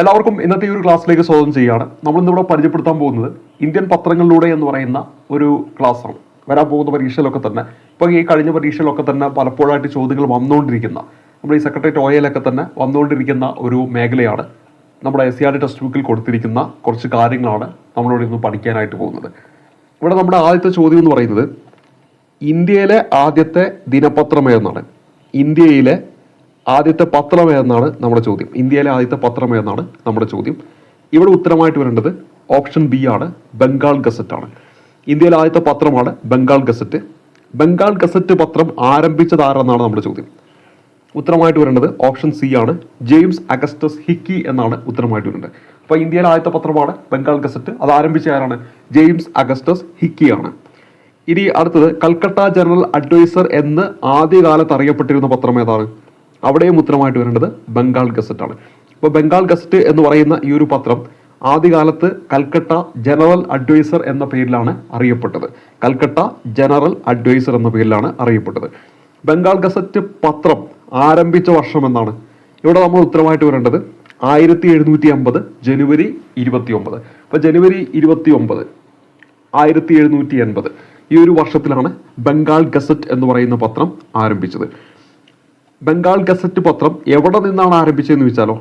എല്ലാവർക്കും ഇന്നത്തെ ഈ ഒരു ക്ലാസ്സിലേക്ക് സ്വാഗതം ചെയ്യുകയാണ്. നമ്മളിന്നിവിടെ പരിചയപ്പെടുത്താൻ പോകുന്നത് ഇന്ത്യൻ പത്രങ്ങളിലൂടെ എന്ന് പറയുന്ന ഒരു ക്ലാസ്സാണ്. വരാൻ പോകുന്ന പരീക്ഷയിലൊക്കെ തന്നെ, ഇപ്പോൾ ഈ കഴിഞ്ഞ പരീക്ഷയിലൊക്കെ തന്നെ പലപ്പോഴായിട്ട് ചോദ്യങ്ങൾ വന്നുകൊണ്ടിരിക്കുന്ന, നമ്മുടെ ഈ സെക്രട്ടേറിയറ്റ് OALൊക്കെ തന്നെ വന്നുകൊണ്ടിരിക്കുന്ന ഒരു മേഖലയാണ്. നമ്മുടെ SCRT ടെക്സ്റ്റ് ബുക്കിൽ കൊടുത്തിരിക്കുന്ന കുറച്ച് കാര്യങ്ങളാണ് നമ്മളിവിടെ ഇന്ന് പഠിക്കാനായിട്ട് പോകുന്നത്. ഇവിടെ നമ്മുടെ ആദ്യത്തെ ചോദ്യം എന്ന് പറയുന്നത് ഇന്ത്യയിലെ ആദ്യത്തെ ദിനപത്രം ഏതെന്നാണ്. ഇന്ത്യയിലെ ആദ്യത്തെ പത്രം ഏതെന്നാണ് നമ്മുടെ ചോദ്യം. ഇന്ത്യയിലെ ആദ്യത്തെ പത്രം ഏതെന്നാണ് നമ്മുടെ ചോദ്യം. ഇവിടെ ഉത്തരമായിട്ട് വരേണ്ടത് ഓപ്ഷൻ ബി ആണ്, ബംഗാൾ ഗസറ്റ് ആണ്. ഇന്ത്യയിലെ ആദ്യത്തെ പത്രമാണ് ബംഗാൾ ഗസറ്റ്. ബംഗാൾ ഗസറ്റ് പത്രം ആരംഭിച്ചത് ആരെന്നാണ് നമ്മുടെ ചോദ്യം. ഉത്തരമായിട്ട് വരേണ്ടത് ഓപ്ഷൻ സി ആണ്, ജെയിംസ് അഗസ്റ്റസ് ഹിക്കി എന്നാണ് ഉത്തരമായിട്ട് വരേണ്ടത്. അപ്പോൾ ഇന്ത്യയിലെ ആദ്യത്തെ പത്രമാണ് ബംഗാൾ ഗസറ്റ്. അത് ആരംഭിച്ച ആരാണ്? ജെയിംസ് അഗസ്റ്റസ് ഹിക്കി ആണ്. ഇനി അടുത്തത് കൽക്കട്ട ജനറൽ അഡ്വൈസർ എന്ന് ആദ്യകാലത്ത് അറിയപ്പെട്ടിരുന്ന പത്രം ഏതാണ്? അവിടെയും ഉത്തരമായിട്ട് വരേണ്ടത് ബംഗാൾ ഗസറ്റ് ആണ്. അപ്പോൾ ബംഗാൾ ഗസറ്റ് എന്ന് പറയുന്ന ഈ ഒരു പത്രം ആദ്യകാലത്ത് കൽക്കട്ട ജനറൽ അഡ്വൈസർ എന്ന പേരിലാണ് അറിയപ്പെട്ടത്. കൽക്കട്ട ജനറൽ അഡ്വൈസർ എന്ന പേരിലാണ് അറിയപ്പെട്ടത്. ബംഗാൾ ഗസറ്റ് പത്രം ആരംഭിച്ച വർഷം എന്നാണ്. ഇവിടെ നമ്മൾ ഉത്തരമായിട്ട് വരേണ്ടത് 1750 ജനുവരി 29. അപ്പോൾ ജനുവരി 29 1780 ഈ ഒരു വർഷത്തിലാണ് ബംഗാൾ ഗസറ്റ് എന്ന് പറയുന്ന പത്രം ആരംഭിച്ചത്. ബംഗാൾ ഗസറ്റ് പത്രം എവിടെ നിന്നാണ് ആരംഭിച്ചതെന്ന് ചോദിച്ചാലോ,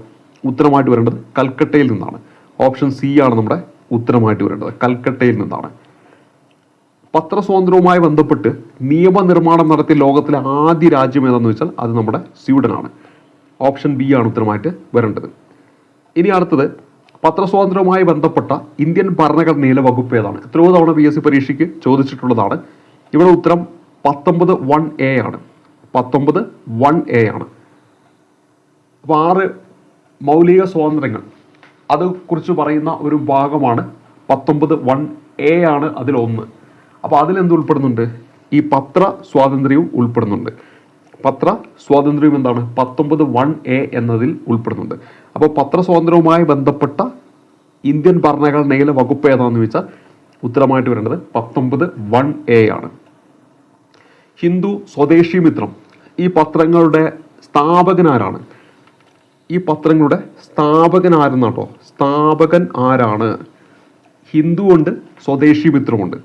ഉത്തരമായിട്ട് വരേണ്ടത് കൽക്കട്ടയിൽ നിന്നാണ്. ഓപ്ഷൻ സി ആണ് നമ്മുടെ ഉത്തരമായിട്ട് വരേണ്ടത്, കൽക്കട്ടയിൽ നിന്നാണ്. പത്രസ്വാതന്ത്ര്യവുമായി ബന്ധപ്പെട്ട് നിയമനിർമ്മാണം നടത്തിയ ലോകത്തിലെ ആദ്യ രാജ്യം ഏതാണെന്ന് വെച്ചാൽ അത് നമ്മുടെ സ്വീഡനാണ്. ഓപ്ഷൻ ബി ആണ് ഉത്തരമായിട്ട് വരേണ്ടത്. ഇനി അടുത്തത് പത്രസ്വാതന്ത്ര്യവുമായി ബന്ധപ്പെട്ട ഇന്ത്യൻ ഭരണഘടനയിലെ വകുപ്പ് ഏതാണ്? എത്രയോ തവണ PSC പരീക്ഷയ്ക്ക് ചോദിച്ചിട്ടുള്ളതാണ്. ഇവിടെ ഉത്തരം 19(1)(a) ആണ്. 19(1)(a) ആണ്. അപ്പോൾ 6 മൗലിക സ്വാതന്ത്ര്യങ്ങൾ അതേക്കുറിച്ച് പറയുന്ന ഒരു ഭാഗമാണ് 19(1)(a) ആണ് അതിലൊന്ന്. അപ്പോൾ അതിലെന്ത് ഉൾപ്പെടുന്നുണ്ട്? ഈ പത്ര സ്വാതന്ത്ര്യവും ഉൾപ്പെടുന്നുണ്ട്. പത്ര സ്വാതന്ത്ര്യം എന്താണ്? 19(1)(a) എന്നതിൽ ഉൾപ്പെടുന്നുണ്ട്. അപ്പോൾ പത്രസ്വാതന്ത്ര്യവുമായി ബന്ധപ്പെട്ട ഇന്ത്യൻ ഭരണഘടനയിലെ വകുപ്പ് ഏതാണെന്ന് ചോദിച്ചാൽ ഉത്തരമായിട്ട് വരേണ്ടത് 19(1)(a) ആണ്. ഹിന്ദു, സ്വദേശി മിത്രം ഈ പത്രങ്ങളുടെ സ്ഥാപകൻ ആരാണ്? ഈ പത്രങ്ങളുടെ സ്ഥാപകൻ ആരെന്നാട്ടോ, സ്ഥാപകൻ ആരാണ്? ഹിന്ദു ഉണ്ട്, സ്വദേശി മിത്രമുണ്ട്.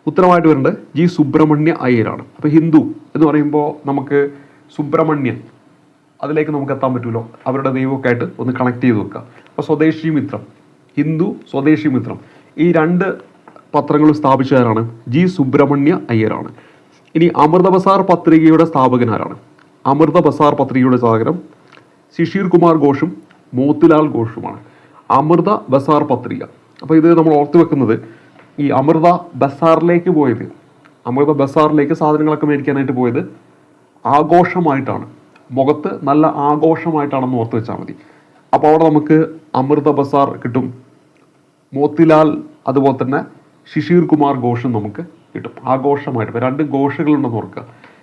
ഉത്തരമായിട്ട് വരേണ്ടത് G. സുബ്രഹ്മണ്യ അയ്യരാണ്. അപ്പോൾ ഹിന്ദു എന്ന് പറയുമ്പോൾ നമുക്ക് സുബ്രഹ്മണ്യൻ അതിലേക്ക് നമുക്ക് എത്താൻ പറ്റുമല്ലോ, അവരുടെ ദൈവമൊക്കെ ആയിട്ട് ഒന്ന് കണക്ട് ചെയ്ത് വെക്കുക. അപ്പോൾ സ്വദേശി മിത്രം, ഹിന്ദു, സ്വദേശി മിത്രം ഈ 2 പത്രങ്ങളും സ്ഥാപിച്ചവരാണ് G. സുബ്രഹ്മണ്യ അയ്യരാണ്. ഇനി അമൃത ബസാർ പത്രികയുടെ സ്ഥാപകൻ ആരാണ്? അമൃത ബസാർ പത്രികയുടെ സ്ഥാപകൻ ശിശിർ കുമാർ ഘോഷും മോത്തിലാൽ ഘോഷുമാണ്. അമൃത ബസാർ പത്രിക. അപ്പോൾ ഇത് നമ്മൾ ഓർത്ത് വെക്കുന്നത്, ഈ അമൃത ബസാറിലേക്ക് പോയത്, അമൃത ബസാറിലേക്ക് സാധനങ്ങളൊക്കെ മേടിക്കാനായിട്ട് പോയത് ആഘോഷമായിട്ടാണ്, മുഖത്ത് നല്ല ആഘോഷമായിട്ടാണെന്ന് ഓർത്ത് വെച്ചാൽ മതി. അപ്പോൾ അവിടെ നമുക്ക് അമൃത ബസാർ കിട്ടും, മോത്തിലാൽ അതുപോലെ തന്നെ ശിശിർ കുമാർ ഘോഷും നമുക്ക് കിട്ടും. ആഘോഷമായിട്ട് 2 ഘോഷുകളുണ്ടെന്ന് ഓർക്കുക.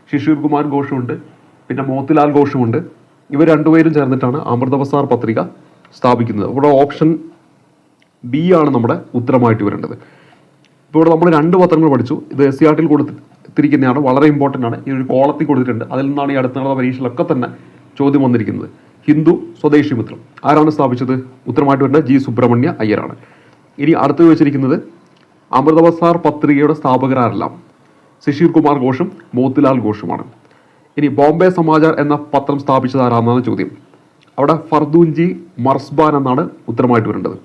ശിശിർ കുമാർ ഘോഷുമുണ്ട്, പിന്നെ മോത്തിലാൽ ഘോഷുമുണ്ട്. ഇവർ 2 പേരും ചേർന്നിട്ടാണ് അമൃത ബസാർ പത്രിക സ്ഥാപിക്കുന്നത്. ഇവിടെ ഓപ്ഷൻ ബി ആണ് നമ്മുടെ ഉത്തരമായിട്ട് വരേണ്ടത്. ഇപ്പോൾ ഇവിടെ നമ്മൾ 2 പത്രങ്ങൾ പഠിച്ചു. ഇത് SCRTയിൽ കൊടുത്തിരിക്കുന്നതാണ്, വളരെ ഇമ്പോർട്ടൻ്റ് ആണ്. ഈ ഒരു കോളത്തിൽ കൊടുത്തിട്ടുണ്ട്. അതിൽ നിന്നാണ് ഈ അടുത്ത നടന്ന പരീക്ഷയിലൊക്കെ തന്നെ ചോദ്യം വന്നിരിക്കുന്നത്. ഹിന്ദു, സ്വദേശി മിത്രം ആരാണ് സ്ഥാപിച്ചത്? ഉത്തരമായിട്ട് വരേണ്ടത് G. സുബ്രഹ്മണ്യ അയ്യരാണ്. ഇനി അടുത്ത് വെച്ചിരിക്കുന്നത് അമൃത ബസാർ പത്രികയുടെ സ്ഥാപകരാരെല്ലാം ശിശിർ കുമാർ ഘോഷും മോത്തിലാൽ ഘോഷുമാണ്. ഇനി ബോംബെ സമാചാർ എന്ന പത്രം സ്ഥാപിച്ചത് ആരാണെന്നാണ് ചോദ്യം. അവിടെ ഫർദൂൻജി മർസ്ബാൻ എന്നാണ് ഉത്തരമായിട്ട് വരേണ്ടത്.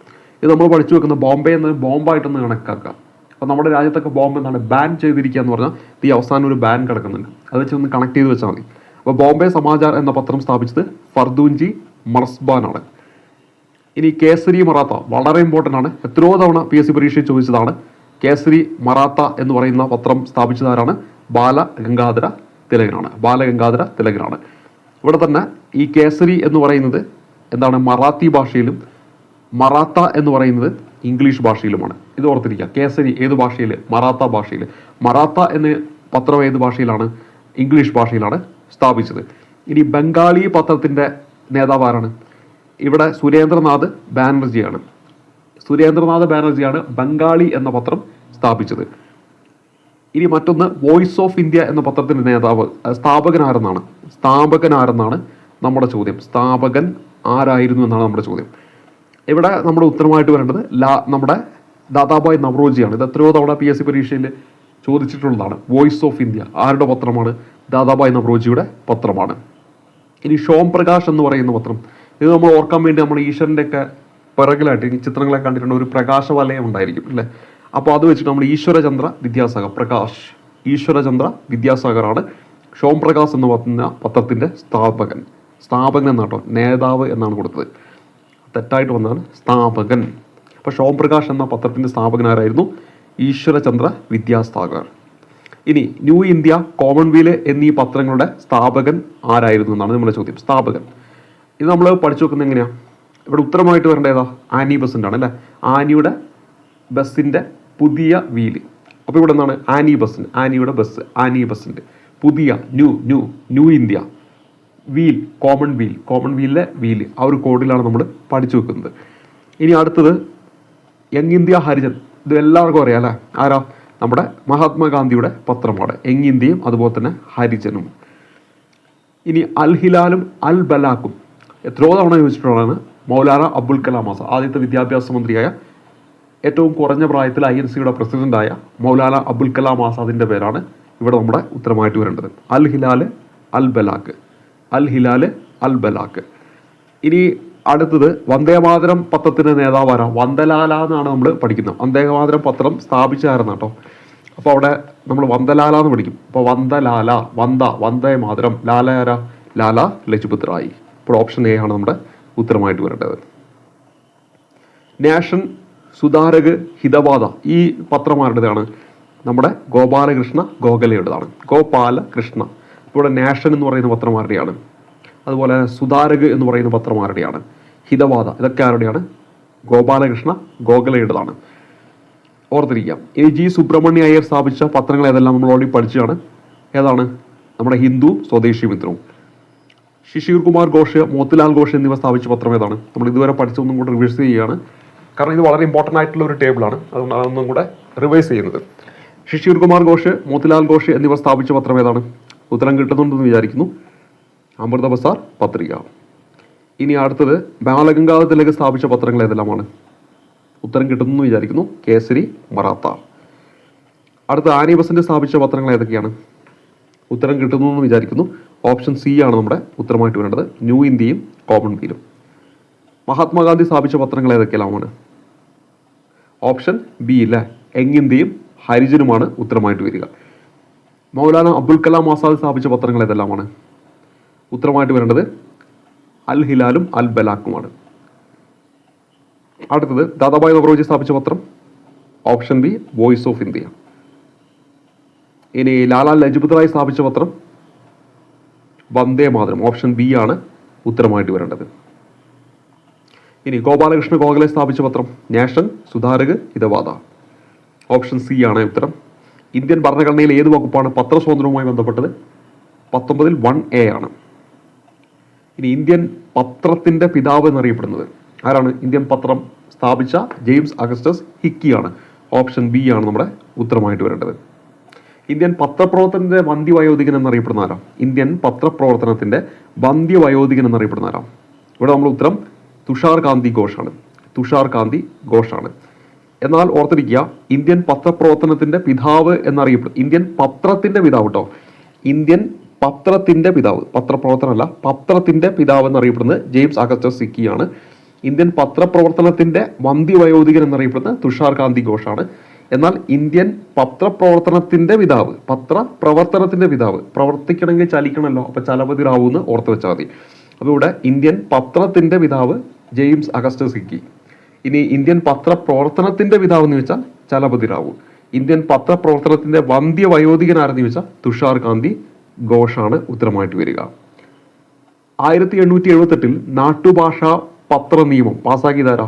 ഇത് നമ്മൾ പഠിച്ചു വെക്കുന്ന ബോംബെ എന്ന് ബോംബായിട്ടൊന്ന് കണക്കാക്കുക. അപ്പോൾ നമ്മുടെ രാജ്യത്തൊക്കെ ബോംബ് എന്താണ് ബാൻ ചെയ്തിരിക്കുക എന്ന് പറഞ്ഞാൽ ഈ അവസാനം ഒരു ബാൻ കിടക്കുന്നുണ്ട്, അത് വെച്ച് ഒന്ന് കണക്ട് ചെയ്ത് വെച്ചാൽ മതി. അപ്പോൾ ബോംബെ സമാചാർ എന്ന പത്രം സ്ഥാപിച്ചത് ഫർദൂൻജി മർസ്ബാൻ ആണ്. ഇനി കേസരി മറാത്ത വളരെ ഇമ്പോർട്ടൻ്റ് ആണ്, എത്രയോ തവണ PSC പരീക്ഷയിൽ ചോദിച്ചതാണ്. കേസരി മറാത്ത എന്ന് പറയുന്ന പത്രം സ്ഥാപിച്ചതാരാണ്? ബാലഗംഗാധര തിലകനാണ്. ബാലഗംഗാധര തിലകനാണ്. ഇവിടെ തന്നെ ഈ കേസരി എന്ന് പറയുന്നത് എന്താണ്? മറാത്തി ഭാഷയിലും മറാത്ത എന്ന് പറയുന്നത് ഇംഗ്ലീഷ് ഭാഷയിലുമാണ്. ഇത് ഓർത്തിരിക്കുക. കേസരി ഏത് ഭാഷയിൽ? മറാത്ത ഭാഷയിൽ. മറാത്ത എന്ന പത്രം ഏത് ഭാഷയിലാണ്? ഇംഗ്ലീഷ് ഭാഷയിലാണ് സ്ഥാപിച്ചത്. ഇനി ബംഗാളി പത്രത്തിൻ്റെ നേതാവ് ആരാണ്? ഇവിടെ സുരേന്ദ്രനാഥ് ബാനർജിയാണ്. സുരേന്ദ്രനാഥ് ബാനർജിയാണ് ബംഗാളി എന്ന പത്രം സ്ഥാപിച്ചത്. ഇനി മറ്റൊന്ന് വോയിസ് ഓഫ് ഇന്ത്യ എന്ന പത്രത്തിൻ്റെ നേതാവ്, സ്ഥാപകൻ ആരെന്നാണ് നമ്മുടെ ചോദ്യം. സ്ഥാപകൻ ആരായിരുന്നു എന്നാണ് നമ്മുടെ ചോദ്യം. ഇവിടെ നമ്മുടെ ഉത്തരമായിട്ട് വരേണ്ടത് നമ്മുടെ ദാദാഭായ് നവറോജിയാണ്. ഇത് എത്രയോ തവണ PSC പരീക്ഷയിൽ ചോദിച്ചിട്ടുള്ളതാണ്. വോയിസ് ഓഫ് ഇന്ത്യ ആരുടെ പത്രമാണ്? ദാദാഭായ് നവറോജിയുടെ പത്രമാണ്. ഇനി ഷോം പ്രകാശ് എന്ന് പറയുന്ന പത്രം, ഇത് നമ്മൾ ഓർക്കാൻ വേണ്ടി നമ്മൾ ഈശ്വരൻ്റെയൊക്കെ പിറകിലായിട്ട് ഈ ചിത്രങ്ങളെ കണ്ടിട്ടുണ്ട്, ഒരു പ്രകാശവലയം ഉണ്ടായിരിക്കും അല്ലേ? അപ്പോൾ അത് വെച്ചിട്ട് നമ്മൾ ഈശ്വരചന്ദ്ര വിദ്യാസാഗർ, പ്രകാശ് ഈശ്വരചന്ദ്ര വിദ്യാസാഗറാണ് ഷോം പ്രകാശ് എന്ന് പറഞ്ഞ പത്രത്തിൻ്റെ സ്ഥാപകൻ എന്നാട്ടോ, നേതാവ് എന്നാണ് കൊടുത്തത്, തെറ്റായിട്ട് വന്നതാണ് സ്ഥാപകൻ. അപ്പോൾ ഷോം പ്രകാശ് എന്ന പത്രത്തിൻ്റെ സ്ഥാപകനാരായിരുന്നു? ഈശ്വരചന്ദ്ര വിദ്യാസാഗർ. ഇനി ന്യൂ ഇന്ത്യ, കോമൺവെൽത്ത് എന്നീ പത്രങ്ങളുടെ സ്ഥാപകൻ ആരായിരുന്നു എന്നാണ് നമ്മുടെ ചോദ്യം. സ്ഥാപകൻ ഇത് നമ്മൾ പഠിച്ചു വെക്കുന്നത് എങ്ങനെയാണ്? ഇവിടെ ഉത്തരമായിട്ട് വരേണ്ട ഏതാ? ആനി ബസൻ്റ് ആണ് അല്ലേ? ആനിയുടെ ബസ്സിൻ്റെ പുതിയ വീല്. അപ്പോൾ ഇവിടെ എന്താണ്? ആനി ബസ്സിന്, ആനിയുടെ ബസ്, ആനി ബസ്സിൻ്റെ പുതിയ, ന്യൂ ഇന്ത്യ, വീൽ, കോമൺവെൽത്തിലെ വീല്, ആ ഒരു കോഡിലാണ് നമ്മൾ പഠിച്ചു വെക്കുന്നത്. ഇനി അടുത്തത് യങ് ഇന്ത്യ ഹരിജൻ, ഇത് എല്ലാവർക്കും അറിയാം അല്ലേ? ആരാ? നമ്മുടെ മഹാത്മാഗാന്ധിയുടെ പത്രമാണ് യങ് ഇന്ത്യയും അതുപോലെ തന്നെ ഹരിജനും. ഇനി അൽ ഹിലാലും അൽ ബലാക്കും എത്രയോ തവണ ചോദിച്ചിട്ടുള്ളതാണ്. മൗലാന അബുൽ കലാം ആസാദ്, ആദ്യത്തെ വിദ്യാഭ്യാസ മന്ത്രിയായ, ഏറ്റവും കുറഞ്ഞ പ്രായത്തിൽ INCയുടെ പ്രസിഡന്റായ മൗലാന അബുൽ കലാം ആസാദിൻ്റെ പേരാണ് ഇവിടെ നമ്മുടെ ഉത്തരമായിട്ട് വരേണ്ടത്. അൽ ഹിലാൽ അൽ ബലാക്ക്, അൽ ഹിലാൽ അൽ ബലാക്ക്. ഇനി അടുത്തത് വന്ദേമാതരം പത്രത്തിൻ്റെ നേതാവാരാ? വന്ദലാല എന്നാണ് നമ്മൾ പഠിക്കുന്നത്. വന്ദേമാതരം പത്രം സ്ഥാപിച്ചായിരുന്നു കേട്ടോ. അപ്പോൾ അവിടെ നമ്മൾ വന്ദലാല എന്ന് പഠിക്കും. അപ്പോൾ വന്ദലാല, വന്ദേമാതരം, ലാല ആരാ? ലാല ലജ്പത് റായ്. ഇപ്പോൾ ഓപ്ഷൻ A ആണ് നമ്മുടെ ഉത്തരമായിട്ട് വരേണ്ടത്. നാഷൻ, സുധാരക്, ഹിതവാദ ഈ പത്രമാരുടേതാണ്? നമ്മുടെ ഗോപാലകൃഷ്ണ ഗോഖലെയുടേതാണ്. ഗോപാലകൃഷ്ണ. ഇവിടെ നാഷൻ എന്ന് പറയുന്ന പത്രമാരുടെയാണ്. അതുപോലെ സുധാരക് എന്ന് പറയുന്ന പത്രമാരുടെയാണ്. ഹിതവാദ ഇതൊക്കെ ആരുടെയാണ്? ഗോപാലകൃഷ്ണ ഗോഖലെയുടേതാണ്. ഓർത്തിരിക്കാം. G സുബ്രഹ്മണ്യ അയ്യർ സ്ഥാപിച്ച പത്രങ്ങൾ ഏതെല്ലാം നമ്മൾ ഓൾറെഡി പഠിച്ചതാണ്. ഏതാണ്? നമ്മുടെ ഹിന്ദു, സ്വദേശി മിത്രവും. ശിശിർ കുമാർ ഘോഷ്, മോത്തിലാൽ ഘോഷ് എന്നിവ സ്ഥാപിച്ച പത്രം ഏതാണ്? നമ്മൾ ഇതുവരെ പഠിച്ചൊന്നും കൂടെ റിവൈസ് ചെയ്യുകയാണ്, കാരണം ഇത് വളരെ ഇമ്പോർട്ടൻ്റ് ആയിട്ടുള്ള ഒരു ടേബിളാണ്. അതുകൊണ്ട് അതൊന്നും കൂടെ റിവൈസ് ചെയ്യുന്നത്. ശിശിർ കുമാർ ഘോഷ്, മോത്തിലാൽ ഘോഷ് എന്നിവ സ്ഥാപിച്ച പത്രം ഏതാണ്? ഉത്തരം കിട്ടുന്നുണ്ടെന്ന് വിചാരിക്കുന്നു. അമൃത ബസാർ പത്രിക. ഇനി അടുത്തത് ബാലഗംഗാധര തിലക് സ്ഥാപിച്ച പത്രങ്ങൾ ഏതെല്ലാമാണ്? ഉത്തരം കിട്ടുന്നു വിചാരിക്കുന്നു. കേസരി, മറാത്ത. അടുത്ത ആനി ബസന്റ് സ്ഥാപിച്ച പത്രങ്ങൾ ഏതൊക്കെയാണ്? ഉത്തരം കിട്ടുന്നു എന്ന് വിചാരിക്കുന്നു. ഓപ്ഷൻ C ആണ് നമ്മുടെ ഉത്തരമായിട്ട് വരേണ്ടത്. ന്യൂ ഇന്ത്യയും കോമൺവെൽത്തും. മഹാത്മാഗാന്ധി സ്ഥാപിച്ച പത്രങ്ങൾ ഏതൊക്കെല്ലാമാണ്? ഓപ്ഷൻ B അല്ലേ? യങ് ഇന്ത്യയും ഹരിജനുമാണ് ഉത്തരമായിട്ട് വരിക. മൗലാന അബുൽ കലാം ആസാദ് സ്ഥാപിച്ച പത്രങ്ങൾ ഏതെല്ലാമാണ്? ഉത്തരമായിട്ട് വരേണ്ടത് അൽ ഹിലാലും അൽ ബലാക്കുമാണ്. അടുത്തത് ദാദാഭായ് നവറോജി സ്ഥാപിച്ച പത്രം? Option B voice of India. ഇനി ലാലാ ലജ്പത് റായ് സ്ഥാപിച്ച പത്രം? വന്ദേമാതരം. ഓപ്ഷൻ B ആണ് ഉത്തരമായിട്ട് വരേണ്ടത്. ഇനി ഗോപാലകൃഷ്ണ ഗോഖലെ സ്ഥാപിച്ച പത്രം? നാഷൻ, സുധാരക്, ഹിതവാദ. ഓപ്ഷൻ C ആണ് ഉത്തരം. ഇന്ത്യൻ ഭരണഘടനയിൽ ഏത് വകുപ്പാണ് പത്രസ്വാതന്ത്ര്യവുമായി ബന്ധപ്പെട്ടത്? 19 1A ആണ്. ഇനി ഇന്ത്യൻ പത്രത്തിന്റെ പിതാവ് എന്നറിയപ്പെടുന്നത് ആരാണ്? ഇന്ത്യൻ പത്രം സ്ഥാപിച്ച ജെയിംസ് അഗസ്റ്റസ് ഹിക്കിയാണ്. ഓപ്ഷൻ B ആണ് നമ്മുടെ ഉത്തരമായിട്ട് വരേണ്ടത്. ഇന്ത്യൻ പത്രപ്രവർത്തനത്തിന്റെ വന്ധ്യവയോധികൻ എന്നറിയപ്പെടുന്ന ആരാ? ഇന്ത്യൻ പത്രപ്രവർത്തനത്തിന്റെ വന്ധ്യവയോധികൻ എന്നറിയപ്പെടുന്ന ആരാ? ഇവിടെ നമ്മൾ ഉത്തരം തുഷാർ കാന്തി ഘോഷാണ്. തുഷാർ കാന്തി ഘോഷാണ്. എന്നാൽ ഓർത്തിരിക്കുക, ഇന്ത്യൻ പത്രപ്രവർത്തനത്തിന്റെ പിതാവ് എന്നറിയപ്പെടും, ഇന്ത്യൻ പത്രത്തിന്റെ പിതാവ് കേട്ടോ, ഇന്ത്യൻ പത്രത്തിന്റെ പിതാവ്, പത്രപ്രവർത്തനമല്ല, പത്രത്തിന്റെ പിതാവ് എന്നറിയപ്പെടുന്നത് ജെയിംസ് അഗസ്റ്റസ് ഹിക്കിയാണ്. ഇന്ത്യൻ പത്രപ്രവർത്തനത്തിന്റെ വന്ധ്യവയോധികൻ എന്നറിയപ്പെടുന്നത് തുഷാർ കാന്തി ഘോഷാണ്. എന്നാൽ ഇന്ത്യൻ പത്രപ്രവർത്തനത്തിന്റെ പിതാവ്, പത്രപ്രവർത്തനത്തിന്റെ പിതാവ്, പ്രവർത്തിക്കണമെങ്കിൽ ചലിക്കണമല്ലോ, അപ്പൊ ചലപതി റാവു എന്ന് ഓർത്ത് വെച്ചാൽ മതി. അപ്പോൾ ഇവിടെ ഇന്ത്യൻ പത്രത്തിന്റെ പിതാവ് ജെയിംസ് അഗസ്റ്റസ് ഹിക്കി. ഇനി ഇന്ത്യൻ പത്രപ്രവർത്തനത്തിന്റെ പിതാവ് എന്ന് വെച്ചാൽ ചലപതി റാവു. ഇന്ത്യൻ പത്രപ്രവർത്തനത്തിന്റെ വന്ധ്യവയോധികൻ ആരെന്ന് ചോദിച്ചാൽ തുഷാർ കാന്തി ഘോഷാണ് ഉത്തരമായിട്ട് വരിക. 1878 നാട്ടുഭാഷാ പത്ര നിയമം പാസ്സാക്കിയതാരാ?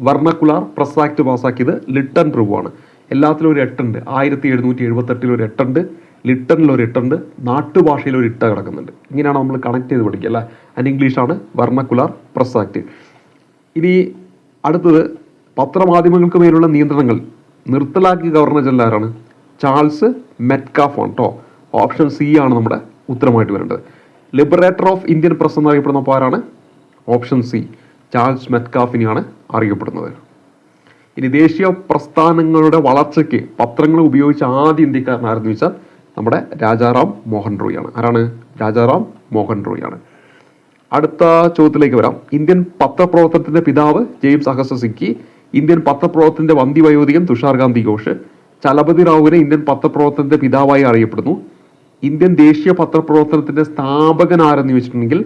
വർണ്ണക്കുലാർ പ്രസ് ആക്ട് പാസ്സാക്കിയത് ലിട്ടൺ പ്രഭുവാണ്. എല്ലാത്തിലും ഒരു 8 ഉണ്ട്. 1778 ഒരു 8 ഉണ്ട്, ലിട്ടണിൽ ഒരു 8 ഉണ്ട്, നാട്ടുഭാഷയിൽ ഒരു 8 കിടക്കുന്നുണ്ട്. ഇങ്ങനെയാണ് നമ്മൾ കണക്ട് ചെയ്ത് പഠിക്കുക അല്ലേ. ആൻഡ് ഇംഗ്ലീഷാണ് വർണ്ണക്കുലാർ പ്രസ് ആക്ട്. ഇനി അടുത്തത് പത്രമാധ്യമങ്ങൾക്ക് മേലുള്ള നിയന്ത്രണങ്ങൾ നിർത്തലാക്കിയ ഗവർണർ ജനറൽ ആരാണ്? ചാൾസ് മെറ്റ്കാഫ് ആണ് കേട്ടോ. ഓപ്ഷൻ C ആണ് നമ്മുടെ ഉത്തരമായിട്ട് വരേണ്ടത്. ലിബറേറ്റർ ഓഫ് ഇന്ത്യൻ പ്രസ് എന്നറിയപ്പെടുന്ന ആരാണ്? ഓപ്ഷൻ C ചാൾസ് മെറ്റ്കാഫിനെയാണ് അറിയപ്പെടുന്നത്. ഇനി ദേശീയ പ്രസ്ഥാനങ്ങളുടെ വളർച്ചയ്ക്ക് പത്രങ്ങൾ ഉപയോഗിച്ച ആദ്യ ഇന്ത്യക്കാരനായിരുന്നു വെച്ചാൽ നമ്മുടെ രാജാറാം മോഹൻ റോയ് ആണ്. ആരാണ്? രാജാറാം മോഹൻ റോയ് ആണ്. അടുത്ത ചോദ്യത്തിലേക്ക് വരാം. ഇന്ത്യൻ പത്രപ്രവർത്തനത്തിന്റെ പിതാവ് ജെയിംസ് അഗസ്റ്റസ് സിക്കി, ഇന്ത്യൻ പത്രപ്രവർത്തനത്തിന്റെ വന്ധ്യവയോധികൻ തുഷാർ ഗാന്ധി ഘോഷ്. ചലപതി റാവുവിനെ ഇന്ത്യൻ പത്രപ്രവർത്തനത്തിന്റെ പിതാവായി അറിയപ്പെടുന്നു. ഇന്ത്യൻ ദേശീയ പത്രപ്രവർത്തനത്തിന്റെ സ്ഥാപകൻ ആരെന്ന് ചോദിച്ചിട്ടുണ്ടെങ്കിൽ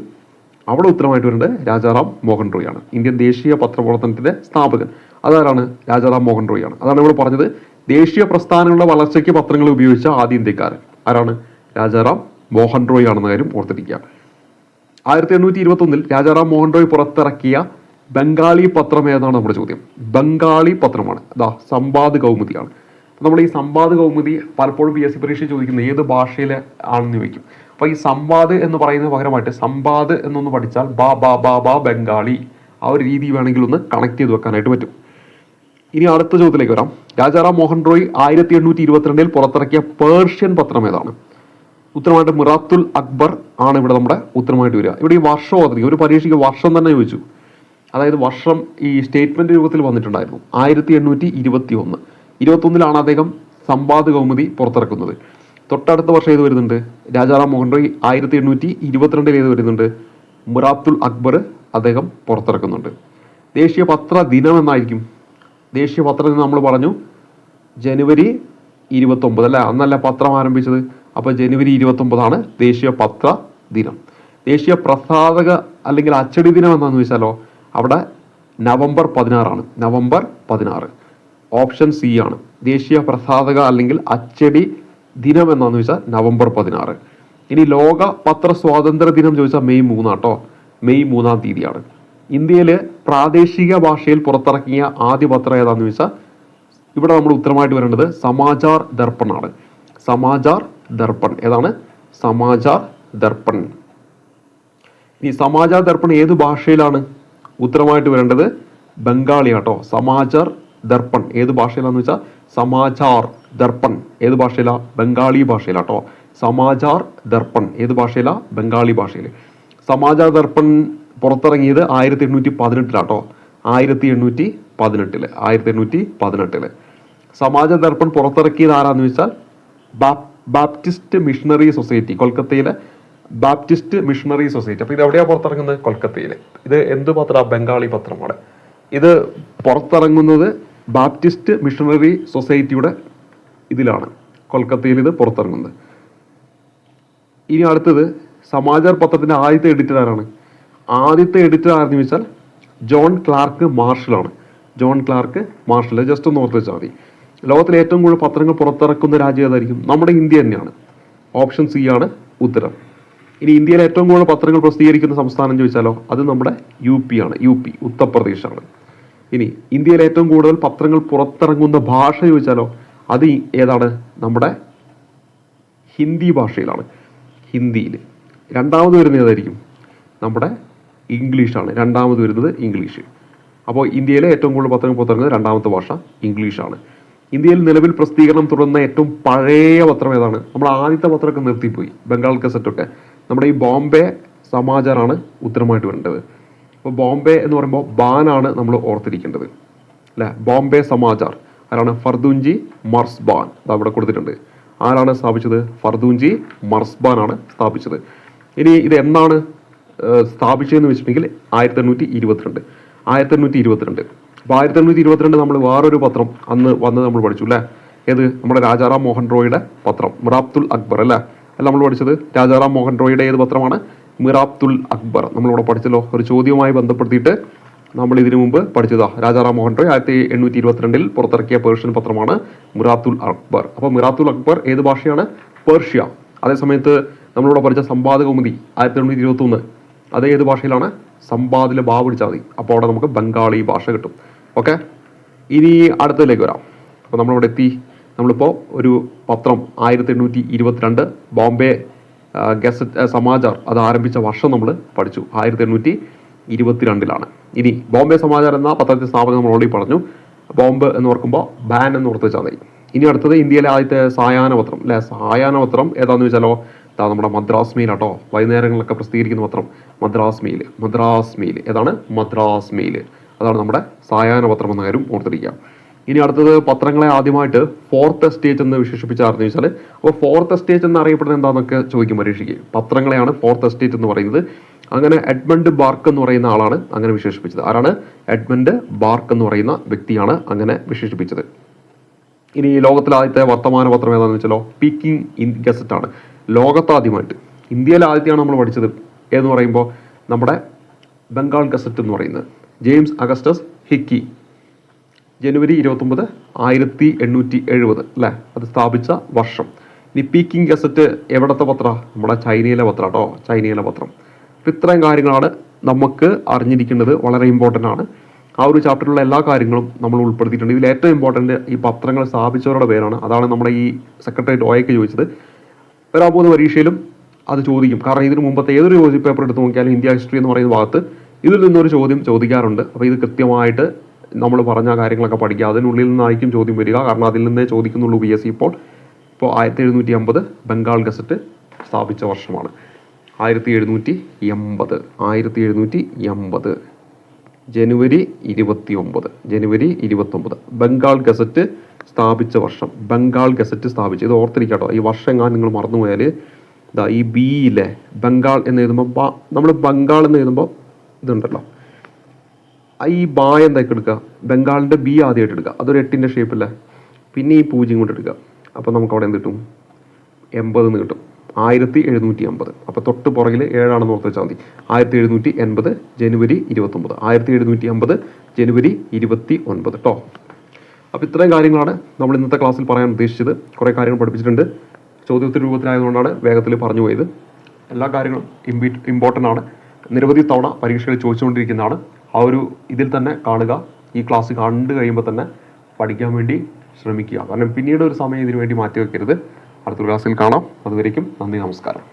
അവിടെ ഉത്തരമായിട്ട് വരുന്നത് രാജാറാം മോഹൻ റോയ് ആണ്. ഇന്ത്യൻ ദേശീയ പത്രപ്രവർത്തനത്തിന്റെ സ്ഥാപകൻ അതാരാണ്? രാജാറാം മോഹൻ റോയ് ആണ്. അതാണ് നമ്മൾ പറഞ്ഞത്, ദേശീയ പ്രസ്ഥാനങ്ങളുടെ വളർച്ചയ്ക്ക് പത്രങ്ങൾ ഉപയോഗിച്ച ആദ്യ ഇന്ത്യക്കാരൻ ആരാണ്? രാജാറാം മോഹൻ റോയ് ആണെന്ന കാര്യം ഓർത്തിരിക്കുക. 1821 രാജാറാം മോഹൻ റോയ് പുറത്തിറക്കിയ ബംഗാളി പത്രം ഏതാണ് നമ്മുടെ ചോദ്യം? ബംഗാളി പത്രമാണ്. സംവാദ് കൗമുദിയാണ്. നമ്മൾ ഈ സംവാദ് കൗമുദി പലപ്പോഴും PSC പരീക്ഷ ചോദിക്കുന്നത് ഏത് ഭാഷയിൽ ആണെന്ന് ചോദിക്കും. അപ്പോൾ ഈ സംവാദ് എന്ന് പറയുന്ന പകരമായിട്ട് സംവാദ് എന്നൊന്ന് പഠിച്ചാൽ ബാ ബംഗാളി ആ ഒരു രീതി വേണമെങ്കിൽ ഒന്ന് കണക്ട് ചെയ്ത് വെക്കാനായിട്ട് പറ്റും. ഇനി അടുത്ത ചോദ്യത്തിലേക്ക് വരാം. രാജാറാം മോഹൻ റോയ് 1822 പുറത്തിറക്കിയ പേർഷ്യൻ പത്രം ഏതാണ്? ഉത്തരമായിട്ട് മിറാത്തുൽ അക്ബർ ആണ് ഇവിടെ നമ്മുടെ ഉത്തരമായിട്ട് വരിക. ഇവിടെ ഈ വർഷം ഓർത്തിരിക്കും, ഒരു പരീക്ഷയ്ക്ക് വർഷം തന്നെ ചോദിച്ചു. അതായത് വർഷം ഈ സ്റ്റേറ്റ്മെന്റ് രൂപത്തിൽ വന്നിട്ടുണ്ടായിരുന്നു. 1821. 21 അദ്ദേഹം സംവാദ് കൗമുദി പുറത്തിറക്കുന്നത്. തൊട്ടടുത്ത വർഷം ഏത് വരുന്നുണ്ട്? രാജാറാം മോഹൻ റോയ് 1822 ഏത് വരുന്നുണ്ട്? മിറാത്തുൽ അക്ബർ അദ്ദേഹം പുറത്തിറക്കുന്നുണ്ട്. ദേശീയ പത്ര ദിനം എന്നായിരിക്കും? ദേശീയ പത്ര ദിനം നമ്മൾ പറഞ്ഞു ജനുവരി 29 അല്ലേ? അന്നല്ല പത്രം ആരംഭിച്ചത്. അപ്പോൾ ജനുവരി 29 ദേശീയ പത്ര ദിനം. ദേശീയ പ്രസാധക അല്ലെങ്കിൽ അച്ചടി ദിനം എന്താണെന്ന് ചോദിച്ചാലോ അവിടെ നവംബർ 16. നവംബർ 16 ഓപ്ഷൻ സി ആണ്. ദേശീയ പ്രസാധക അല്ലെങ്കിൽ അച്ചടി ദിനം എന്താണെന്ന് ചോദിച്ചാൽ നവംബർ 16. ഇനി ലോക പത്ര സ്വാതന്ത്ര്യ ദിനം ചോദിച്ചാൽ മെയ് 3 കേട്ടോ. മെയ് 3 തീയതിയാണ്. ഇന്ത്യയിൽ പ്രാദേശിക ഭാഷയിൽ പുറത്തിറക്കിയ ആദ്യ പത്രം ഏതാണെന്ന് ചോദിച്ചാൽ ഇവിടെ നമ്മൾ ഉത്തരമായിട്ട് വരേണ്ടത് സമാചാർ ദർപ്പൺ ആണ്. സമാചാർ ദർപ്പൺ ഏതാണ്? സമാചാർ ദർപ്പൺ. ഇനി സമാചാർ ദർപ്പൺ ഏത് ഭാഷയിലാണ്? ഉത്തരമായിട്ട് വരേണ്ടത് ബംഗാളി ആട്ടോ. സമാചാർ ദർപ്പൺ ഏത് ഭാഷയിലാന്ന് വെച്ചാൽ സമാചാർ ദർപ്പൺ ഏത് ഭാഷയിലാ? ബംഗാളി ഭാഷയിലാട്ടോ. സമാചാർ ദർപ്പൺ ഏത് ഭാഷയിലാ? ബംഗാളി ഭാഷയിൽ. സമാചാർ ദർപ്പൺ പുറത്തിറങ്ങിയത് 1818 1818 സമാചാർ ദർപ്പൺ പുറത്തിറക്കിയത് ആരാന്ന് വെച്ചാൽ ബാപ്റ്റിസ്റ്റ് മിഷണറി സൊസൈറ്റി, കൊൽക്കത്തയിലെ ബാപ്റ്റിസ്റ്റ് മിഷണറി സൊസൈറ്റി. അപ്പൊ ഇത് എവിടെയാണ് പുറത്തിറങ്ങുന്നത്? കൊൽക്കത്തയിൽ. ഇത് എന്ത് പത്രമാണ്? ബംഗാളി പത്രമാണ്. ഇത് പുറത്തിറങ്ങുന്നത് ബാപ്റ്റിസ്റ്റ് മിഷണറി സൊസൈറ്റിയുടെ ഇതിലാണ്, കൊൽക്കത്തയിൽ ഇത് പുറത്തിറങ്ങുന്നത്. ഇനി അടുത്തത് സമാചാർ പത്രത്തിന്റെ ആദ്യത്തെ എഡിറ്റർ ആരാണ്? ആദ്യത്തെ എഡിറ്റർ ആരെന്ന് ചോദിച്ചാൽ ജോൺ ക്ലാർക്ക് മാർഷലാണ്. John Clark Marshal. ജസ്റ്റ് ഒന്ന് ഓർത്ത് വെച്ചാൽ മതി. ലോകത്തിലെ ഏറ്റവും കൂടുതൽ പത്രങ്ങൾ പുറത്തിറക്കുന്ന രാജ്യം ഏതായിരിക്കും? നമ്മുടെ ഇന്ത്യ തന്നെയാണ്. ഓപ്ഷൻ സി ആണ് ഉത്തരം. ഇനി ഇന്ത്യയിലെ ഏറ്റവും കൂടുതൽ പത്രങ്ങൾ പ്രസിദ്ധീകരിക്കുന്ന സംസ്ഥാനം ചോദിച്ചാലോ അത് നമ്മുടെ UP ആണ്. UP ഉത്തർപ്രദേശാണ്. ഇനി ഇന്ത്യയിലെ ഏറ്റവും കൂടുതൽ പത്രങ്ങൾ പുറത്തിറങ്ങുന്ന ഭാഷ ചോദിച്ചാലോ അത് ഏതാണ്? നമ്മുടെ ഹിന്ദി ഭാഷയിലാണ്. ഹിന്ദിയിൽ. രണ്ടാമത് വരുന്നത് ഏതായിരിക്കും? നമ്മുടെ ഇംഗ്ലീഷാണ്. രണ്ടാമത് വരുന്നത് ഇംഗ്ലീഷ്. അപ്പോൾ ഇന്ത്യയിലെ ഏറ്റവും കൂടുതൽ പത്രങ്ങൾ പുറത്തിറങ്ങുന്നത് രണ്ടാമത്തെ ഭാഷ ഇംഗ്ലീഷാണ്. ഇന്ത്യയിൽ നിലവിൽ പ്രസിദ്ധീകരണം തുടരുന്ന ഏറ്റവും പഴയ പത്രം ഏതാണ്? നമ്മൾ ആദ്യത്തെ പത്രമൊക്കെ നിർത്തിപ്പോയി, ബംഗാൾ ഗസറ്റൊക്കെ. നമ്മുടെ ഈ ബോംബെ സമാചാറാണ് ഉത്തരമായിട്ട് വരേണ്ടത്. അപ്പോൾ ബോംബെ എന്ന് പറയുമ്പോൾ ബാനാണ് നമ്മൾ ഓർത്തിരിക്കേണ്ടത് അല്ലേ? ബോംബെ സമാചാർ ആരാണ്? ഫർദൂൻജി മർസ്ബാൻ. അവിടെ കൊടുത്തിട്ടുണ്ട്. ആരാണ് സ്ഥാപിച്ചത്? ഫർദൂൻജി മർസ്ബാൻ ആണ് സ്ഥാപിച്ചത്. ഇനി ഇത് എന്നാണ് സ്ഥാപിച്ചതെന്ന് വെച്ചിട്ടുണ്ടെങ്കിൽ 1822. 1822. അപ്പോൾ 1822 നമ്മൾ വേറൊരു പത്രം അന്ന് വന്നത് നമ്മൾ പഠിച്ചു അല്ലേ? ഏത്? നമ്മുടെ രാജാറാം മോഹൻ റോയുടെ പത്രം മിറാത്തുൽ അക്ബർ അല്ലേ? അല്ല നമ്മൾ പഠിച്ചത് രാജാറാം മോഹൻ റോയുടെ ഏത് പത്രമാണ്? മിറാത്തുൽ അക്ബർ. നമ്മളിവിടെ പഠിച്ചല്ലോ. ഒരു ചോദ്യവുമായി ബന്ധപ്പെടുത്തിയിട്ട് നമ്മൾ ഇതിനു മുമ്പ് പഠിച്ചതാ. രാജാറാം മോഹൻ റോയ് 1822 പുറത്തിറക്കിയ പേർഷ്യൻ പത്രമാണ് മിറാത്തുൽ അക്ബർ. അപ്പോൾ മിറാത്തുൽ അക്ബർ ഏത് ഭാഷയാണ്? പേർഷ്യ. അതേസമയത്ത് നമ്മളിവിടെ പഠിച്ച സംവാദ് കൗമുദി 1821 അത് ഏത് ഭാഷയിലാണ്? സംവാദിലെ ബാ പിടിച്ചാൽ മതി. അപ്പോൾ അവിടെ നമുക്ക് ബംഗാളി ഭാഷ കിട്ടും. ഓക്കെ, ഇനി അടുത്തതിലേക്ക് വരാം. അപ്പോൾ നമ്മളിവിടെ എത്തി. നമ്മളിപ്പോൾ ഒരു പത്രം 1822 ബോംബെ ഗസറ്റ് സമാചാർ അത് ആരംഭിച്ച വർഷം നമ്മൾ പഠിച്ചു. 1822 ഇനി ബോംബെ സമാചാർ എന്ന പത്രത്തിന്റെ സ്ഥാപനം നമ്മൾ ഓൾറെഡി പറഞ്ഞു. ബോംബ് എന്ന് ഓർക്കുമ്പോൾ ബാൻ എന്ന് ഓർത്ത് വെച്ചാൽ മതി. ഇനി അടുത്തത് ഇന്ത്യയിലെ ആദ്യത്തെ സായാഹ്ന പത്രം അല്ലെ? സായാഹ്ന പത്രം ഏതാണെന്ന് വെച്ചാലോ നമ്മുടെ മദ്രാസ് മെയിൽ ആട്ടോ, വൈകുന്നേരങ്ങളിലൊക്കെ പ്രസിദ്ധീകരിക്കുന്ന പത്രം മദ്രാസ് മെയിൽ ഏതാണ്? മദ്രാസ് മെയിൽ. അതാണ് നമ്മുടെ സായാഹ്ന പത്രം എന്ന കാര്യം ഓർത്തിരിക്കുക. ഇനി അടുത്തത് പത്രങ്ങളെ ആദ്യമായിട്ട് ഫോർത്ത് എസ്റ്റേറ്റ് എന്ന് വിശേഷിപ്പിച്ചാർന്ന് ചോദിച്ചാൽ, അപ്പോൾ ഫോർത്ത് എസ്റ്റേറ്റ് എന്ന് അറിയപ്പെടുന്നത് എന്താണെന്നൊക്കെ ചോദിക്കും പരീക്ഷയ്ക്ക്. പത്രങ്ങളെയാണ് ഫോർത്ത് എസ്റ്റേറ്റ് എന്ന് പറയുന്നത്. അങ്ങനെ എഡ്മണ്ട് ബാർക്ക് എന്ന് പറയുന്ന ആളാണ് അങ്ങനെ വിശേഷിപ്പിച്ചത്. ആരാണ്? എഡ്മണ്ട് ബാർക്ക് എന്ന് പറയുന്ന വ്യക്തിയാണ് അങ്ങനെ വിശേഷിപ്പിച്ചത്. ഇനി ലോകത്തിലെ ആദ്യത്തെ വർത്തമാന പത്രം ഏതാണെന്ന് വെച്ചാലോ പീക്കിംഗ് ഗസറ്റ് ആണ്. ലോകത്താദ്യമായിട്ട്, ഇന്ത്യയിലെ ആദ്യത്തെയാണ് നമ്മൾ പഠിച്ചത് എന്ന് പറയുമ്പോൾ നമ്മുടെ ബംഗാൾ ഗസറ്റ് എന്ന് പറയുന്നത് ജെയിംസ് അഗസ്റ്റസ് ഹിക്കി, ജനുവരി 29, 1870 അല്ലേ, അത് സ്ഥാപിച്ച വർഷം. ഇനി പീക്കിംഗ് ഗസറ്റ് എവിടത്തെ പത്രം? നമ്മുടെ ചൈനയിലെ പത്രം കേട്ടോ, ചൈനയിലെ പത്രം. അപ്പം ഇത്രയും കാര്യങ്ങളാണ് നമുക്ക് അറിഞ്ഞിരിക്കേണ്ടത്, വളരെ ഇമ്പോർട്ടൻ്റ് ആണ്. ആ ഒരു ചാപ്റ്ററിലുള്ള എല്ലാ കാര്യങ്ങളും നമ്മൾ ഉൾപ്പെടുത്തിയിട്ടുണ്ട്. ഇതിൽ ഏറ്റവും ഇമ്പോർട്ടൻ്റ് ഈ പത്രങ്ങൾ സ്ഥാപിച്ചവരുടെ പേരാണ്. അതാണ് നമ്മുടെ ഈ സെക്രട്ടേറിയറ്റ് OAക്ക് ചോദിച്ചത്. വരാൻ പോകുന്ന പരീക്ഷയിലും അത് ചോദിക്കും. കാരണം ഇതിന് മുമ്പത്തെ ഏതൊരു ചോദ്യ പേപ്പർ എടുത്ത് നോക്കിയാലും ഇന്ത്യ ഹിസ്റ്ററി എന്ന് പറയുന്ന ഭാഗത്ത് ഇതിൽ നിന്നൊരു ചോദ്യം ചോദിക്കാറുണ്ട്. അപ്പോൾ ഇത് കൃത്യമായിട്ട് നമ്മൾ പറഞ്ഞ കാര്യങ്ങളൊക്കെ പഠിക്കുക. അതിനുള്ളിൽ നിന്നായിരിക്കും ചോദ്യം വരിക, കാരണം അതിൽ നിന്നേ ചോദിക്കുന്നുള്ളൂ PSC. ഇപ്പോൾ 1750 ബംഗാൾ ഗസറ്റ് സ്ഥാപിച്ച വർഷമാണ്. 1780 ജനുവരി 29 ബംഗാൾ ഗസറ്റ് സ്ഥാപിച്ച വർഷം. ബംഗാൾ ഗസറ്റ് സ്ഥാപിച്ചു, ഇത് ഓർത്തിരിക്കാട്ടോ. ഈ വർഷം എങ്ങാനും നിങ്ങൾ മറന്നുപോയാൽ ഇതാ ഈ ബിയിലെ ബംഗാൾ എന്ന് എഴുതുമ്പോൾ നമ്മൾ ബംഗാൾ എന്ന് എഴുതുമ്പോൾ ഇതുണ്ടല്ലോ, ഈ ബായ എന്താക്കി എടുക്കുക, ബംഗാളിൻ്റെ ബി ആദ്യമായിട്ട് എടുക്കുക, അതൊരു 8ൻ്റെ ഷേപ്പല്ലേ, പിന്നെ ഈ 0 കൊണ്ട് എടുക്കുക. അപ്പോൾ നമുക്ക് അവിടെ എന്ത് കിട്ടും? 80 എന്ന് കിട്ടും. 1780. അപ്പോൾ തൊട്ട് പുറകിൽ 7 ആണെന്ന് ഓർത്ത് വെച്ചാൽ മതി. 1780 ജനുവരി 29. 1780 ജനുവരി 29 കേട്ടോ. അപ്പോൾ ഇത്രയും കാര്യങ്ങളാണ് നമ്മൾ ഇന്നത്തെ ക്ലാസ്സിൽ പറയാൻ ഉദ്ദേശിച്ചത്. കുറേ കാര്യങ്ങൾ പഠിപ്പിച്ചിട്ടുണ്ട്. ചോദ്യോത്തര രൂപത്തിലായതുകൊണ്ടാണ് വേഗത്തിൽ പറഞ്ഞു പോയത്. എല്ലാ കാര്യങ്ങളും ഇമ്പോർട്ടൻ്റ് ആണ്. നിരവധി തവണ പരീക്ഷകൾ ചോദിച്ചുകൊണ്ടിരിക്കുന്നതാണ്. ആ ഒരു ഇതിൽ തന്നെ കാണുക. ഈ ക്ലാസ് കണ്ടു കഴിയുമ്പോൾ തന്നെ പഠിക്കാൻ വേണ്ടി ശ്രമിക്കുക. കാരണം പിന്നീട് ഒരു സമയം ഇതിനു വേണ്ടി മാറ്റി വയ്ക്കരുത്. അടുത്ത ക്ലാസ്സിൽ കാണാം. അതുവരേക്കും നന്ദി, നമസ്കാരം.